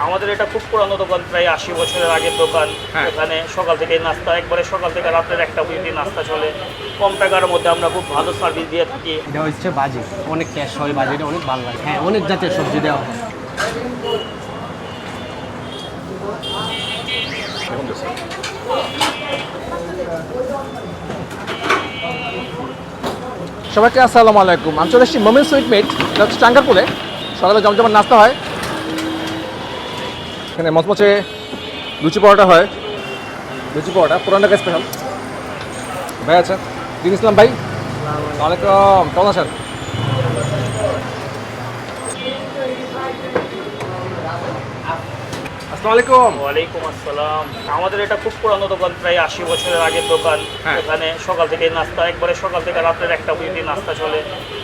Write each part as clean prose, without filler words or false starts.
আমাদের এটা খুব পুরানো দোকান, প্রায় 80 বছরের আগের দোকান। হ্যাঁ। এখানে সকাল থেকে নাস্তা, একবারে সকাল থেকে রাত্রের 1টা পর্যন্ত নাস্তা চলে। কম টাকার মধ্যে আমরা খুব ভালো সার্ভিস দিয়ে থাকি। এটা হচ্ছে বাজি, অনেক ক্যাশ হয়, বাজিটা অনেক ভালো লাগে। হ্যাঁ, অনেক জাতের সবজি দেওয়া হয়। দেখুন দোস্ত। সবাইকে আসসালামু আলাইকুম। আমি চলে এসেছি মোমেন সুইট মিট, এটা হচ্ছে চাঙ্গারপুরে। সকালে জমজমাট নাস্তা হয়, এখানে মচমচে লুচি পরোটা হয়। লুচি পরোটা পুরান ঢাকা স্পেশাল। ভাই আচ্ছা, দিন ইসলাম ভাই, ওয়ালাইকুম, কেমন আছেন? আসসালামু আলাইকুম। ওয়ালাইকুম আসসালাম। আমাদের এটা খুব পুরানো দোকান, প্রায় 80 বছরের আগের দোকান। হ্যাঁ। এখানে সকাল থেকে নাস্তা, একবারে সকাল থেকে রাত্রের 1টা পর্যন্ত নাস্তা চলে।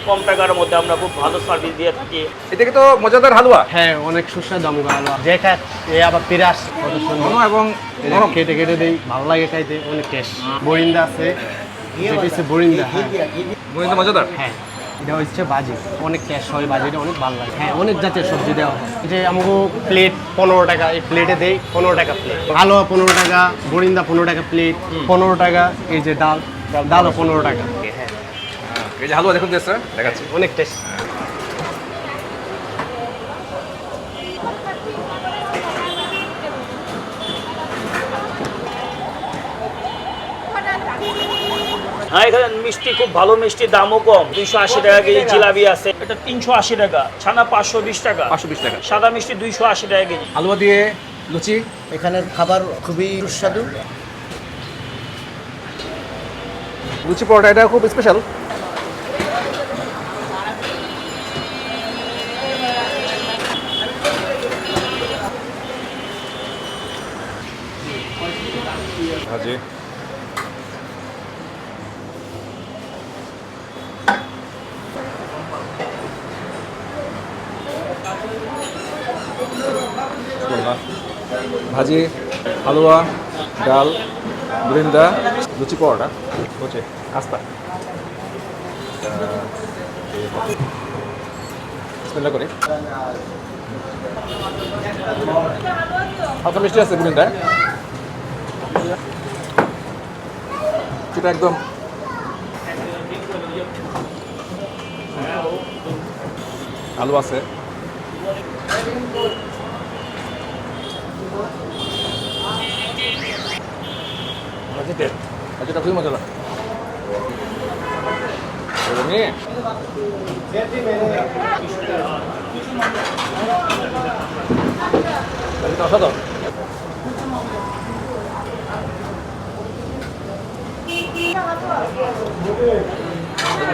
কম টাকার মধ্যে আমরা খুব ভালো সার্ভিস দিয়ে থাকি। এদিকে তো মজাদার হালুয়া, হ্যাঁ, অনেক সুস্বাদু আমগো হালুয়া। যে খায় এ আবার পিরাস কত সুন্দর। ঘন এবং এটা নরম। কেটে কেটে দেই, ভালো লাগে খাইতে, অনেক টেস্ট। বরিন্দা আছে, যেটা হচ্ছে বরিন্দা। হ্যাঁ মহিন্দা মজাদার। হ্যাঁ, এটা হচ্ছে বাজি, অনেক ক্যাশ হয়, বাজিটা অনেক ভালো লাগে। হ্যাঁ, অনেক জাতের সবজি দেওয়া হয়। এই যে আমগো প্লেট 15 টাকা, এই প্লেটে দেই 15 টাকা প্লেট। হালুয়া 15 টাকা, বরিন্দা 15 টাকা প্লেট, 15 টাকা। এই যে ডালও 15 টাকা। হ্যাঁ, এই যে হালুয়া দেখুন দিয়েছে, দেখাচ্ছি। অনেক টেস্ট। হ্যাঁ, এখানে মিষ্টি খুব ভালো মিষ্টি, দামও কম। 280 টাকা কেজি জিলাপি আছে, এটা 380 টাকা। ছানা 520 টাকা। 520 টাকা। সাদা মিষ্টি 280 টাকা কেজি। হালুয়া দিয়ে লুচি, এখানের খাবার খুবই সুস্বাদু। লুচি পরোটা এটা খুব স্পেশাল। ভাজি, ভাজি, হালুয়া, ডাল, বৃন্দা, লুচি পরোটা, লুচি, আস্তা। বিসমিল্লাহ করি। হালকা মিষ্টি আছে বৃন্দায়, সেটা একদম আলু আছে। ভাজিতে ভাজিটা খুবই মজা লাগে। নিয়ে ভাজিটা অসাধারণ।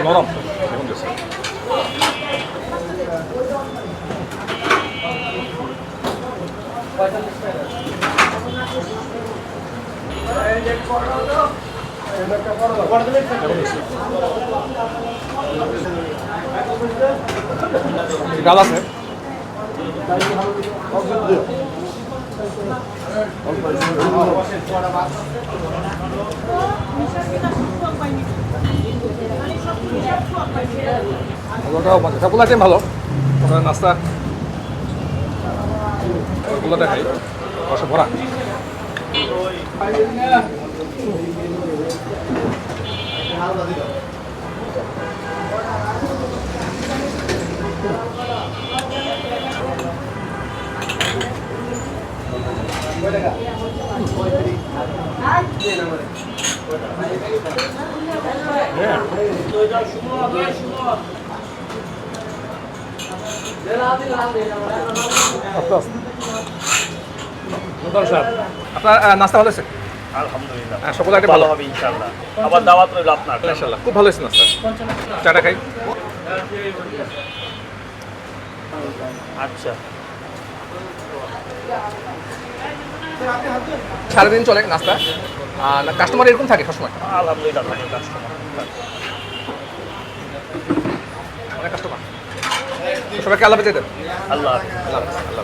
নরম দেখুন দিয়েছে। ডাল আছে, ওটাও মজা। সবগুলো আইটেম ভালো। ওখানে নাস্তা ওগুলোটা খাই, রসে ভরা। আপনার নাস্তা ভালো আছে? আলহামদুলিল্লাহ, হ্যাঁ, সকল আইটেম ভালো ভালো। হবে ইনশাআল্লাহ। আবার দাওয়াত রইল আপনার। ইনশাআল্লাহ খুব ভালো হয়েছে নাস্তা। চাটা খাই। আচ্ছা, সারাদিন চলে নাস্তা, কাস্টমার এরকম থাকে সবসময়, আলহামদুলিল্লাহ থাকে কাস্টমার। অনেক কাস্টমার। সবাইকে আল্লাহ হাফেজ দেন। আল্লাহ হাফেজ। আল্লাহ হাফেজ।